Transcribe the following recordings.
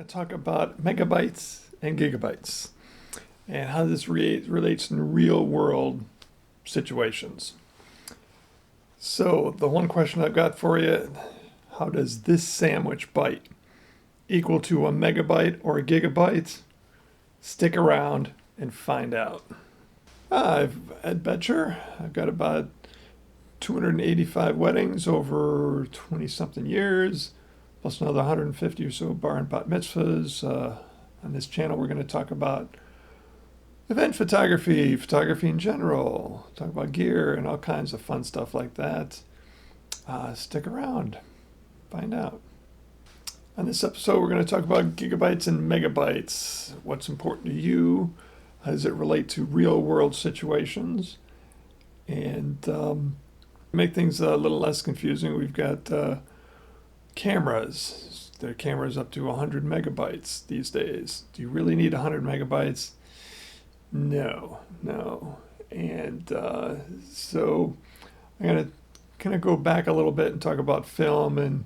to talk about megabytes and gigabytes and how this relates in real world situations. So the one question I've got for you, how does this sandwich bite equal to a megabyte or a gigabyte? Stick around and find out. I've Ed Betcher. I've got about 285 weddings over 20 something years, plus another 150 or so bar and bat mitzvahs. On this channel, we're going to talk about event photography, photography in general, talk about gear and all kinds of fun stuff like that. Stick around, find out. On this episode, we're going to talk about gigabytes and megabytes. What's important to you? How does it relate to real world situations? And make things a little less confusing, we've got cameras. There are cameras up to 100 megabytes these days. Do you really need 100 megabytes? No. And so I'm going to kind of go back a little bit and talk about film and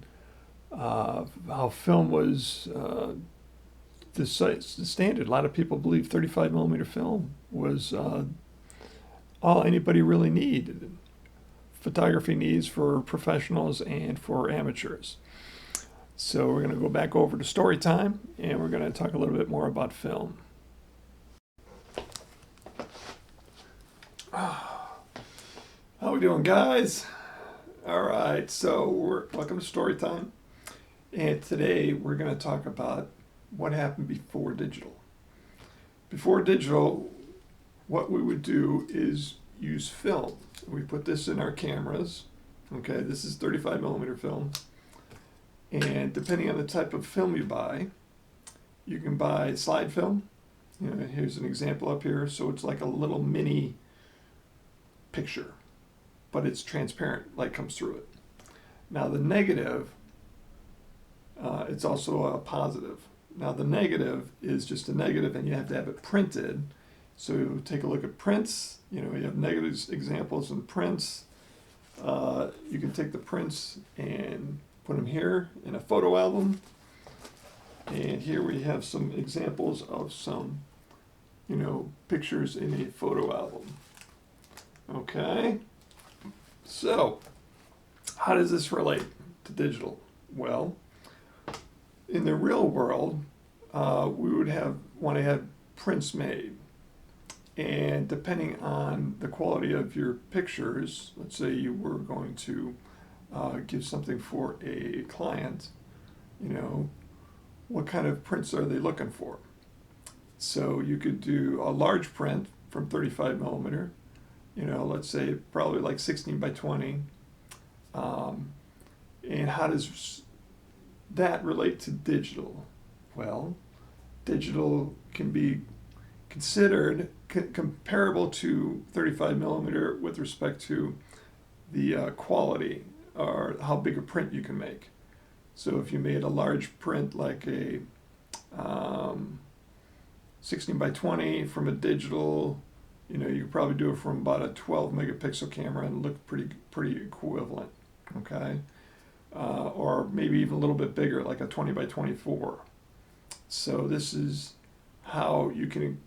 how film was the standard. A lot of people believe 35 millimeter film was all anybody really needed. Photography needs for professionals and for amateurs. So we're going to go back over to story time and we're going to talk a little bit more about film. How we doing, guys? All right, so welcome to story time. And today we're going to talk about what happened before digital. Before digital, what we would do is use film. We put this in our cameras. Okay, this is 35 millimeter film. And depending on the type of film you buy, you can buy slide film. You know, here's an example up here. So it's like a little mini picture, but it's transparent, light comes through it. Now the negative, it's also a positive. Now the negative is just a negative and you have to have it printed. So take a look at prints. You know, you have negative examples in prints. You can take the prints and put them here in a photo album. And here we have some examples of some, pictures in a photo album. Okay. So, how does this relate to digital? Well, in the real world, we would want to have prints made. And depending on the quality of your pictures, let's say you were going to give something for a client, what kind of prints are they looking for? So you could do a large print from 35 millimeter, let's say probably like 16 by 20. And how does that relate to digital? Well, digital can be considered comparable to 35 millimeter with respect to the quality or how big a print you can make. So if you made a large print like a 16 by 20 from a digital, you could probably do it from about a 12 megapixel camera and look pretty equivalent, okay? Or maybe even a little bit bigger, like a 20 by 24. So this is how you can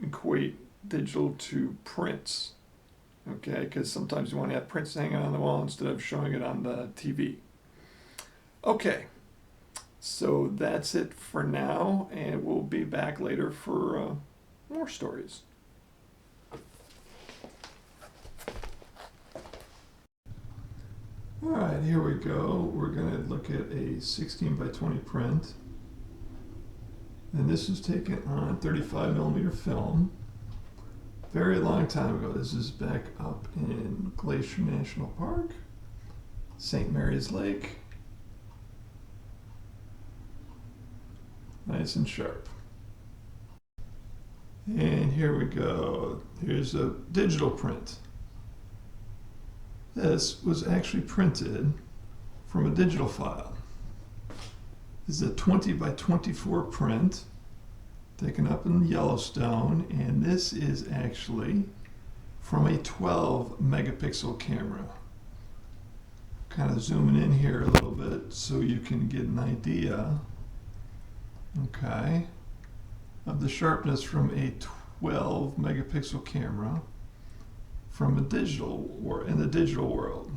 equate digital to prints, okay? Because sometimes you want to have prints hanging on the wall instead of showing it on the TV. Okay, so that's it for now, and we'll be back later for more stories. All right, here we go. We're going to look at a 16 by 20 print. And this was taken on 35 millimeter film. Very long time ago. This is back up in Glacier National Park, St. Mary's Lake. Nice and sharp. And here we go. Here's a digital print. This was actually printed from a digital file. This is a 20 by 24 print taken up in Yellowstone, and this is actually from a 12 megapixel camera. Kind of zooming in here a little bit so you can get an idea okay, of the sharpness from a 12 megapixel camera from a in the digital world.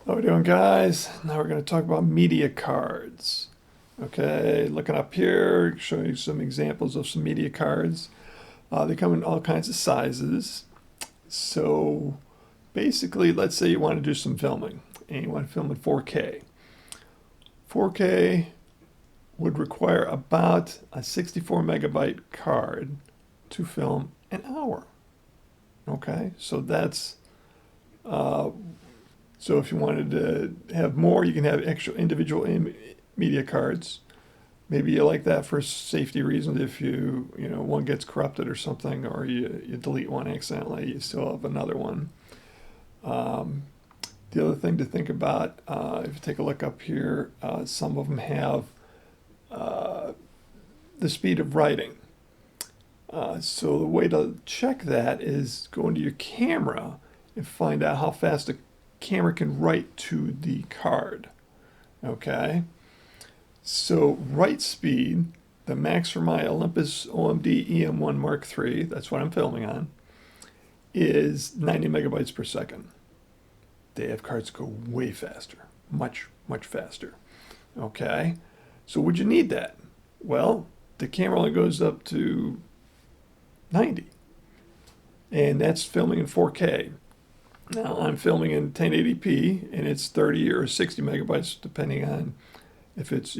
How we doing, guys? Now we're going to talk about media cards. Okay, looking up here, showing you some examples of some media cards. They come in all kinds of sizes. So basically, let's say you want to do some filming and you want to film in 4K. 4K would require about a 64 megabyte card to film an hour. Okay, so that's so if you wanted to have more, you can have extra individual media cards. Maybe you like that for safety reasons. If one gets corrupted or something, or you delete one accidentally, you still have another one. The other thing to think about, if you take a look up here, some of them have the speed of writing. So the way to check that is go into your camera and find out how fast the camera can write to the card. Okay? So write speed, the max for my Olympus OMD EM1 Mark III, that's what I'm filming on, is 90 megabytes per second. They have cards go way faster, much, much faster. Okay? So would you need that? Well, the camera only goes up to 90. And that's filming in 4K. Now I'm filming in 1080p and it's 30 or 60 megabytes depending on if it's,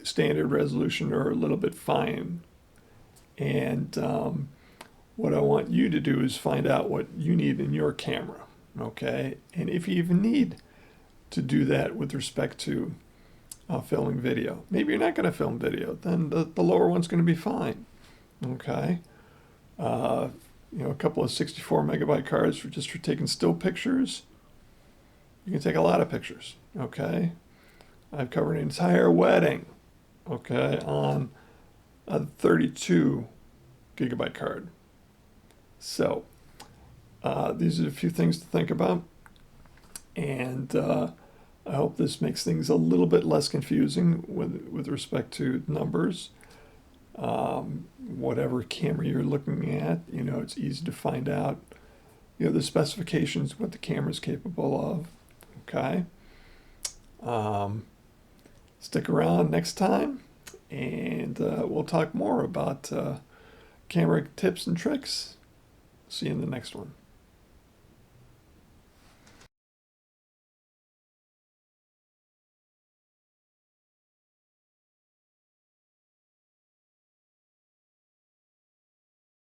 standard resolution or a little bit fine. And what I want you to do is find out what you need in your camera, okay? And if you even need to do that with respect to filming video. Maybe you're not going to film video, then the lower one's going to be fine, okay? A couple of 64 megabyte cards for taking still pictures. You can take a lot of pictures, okay? I've covered an entire wedding, okay, on a 32 gigabyte card. So these are a few things to think about, and I hope this makes things a little bit less confusing with respect to numbers. Whatever camera you're looking at, it's easy to find out, the specifications, what the camera is capable of, okay? Stick around next time, and we'll talk more about camera tips and tricks. See you in the next one.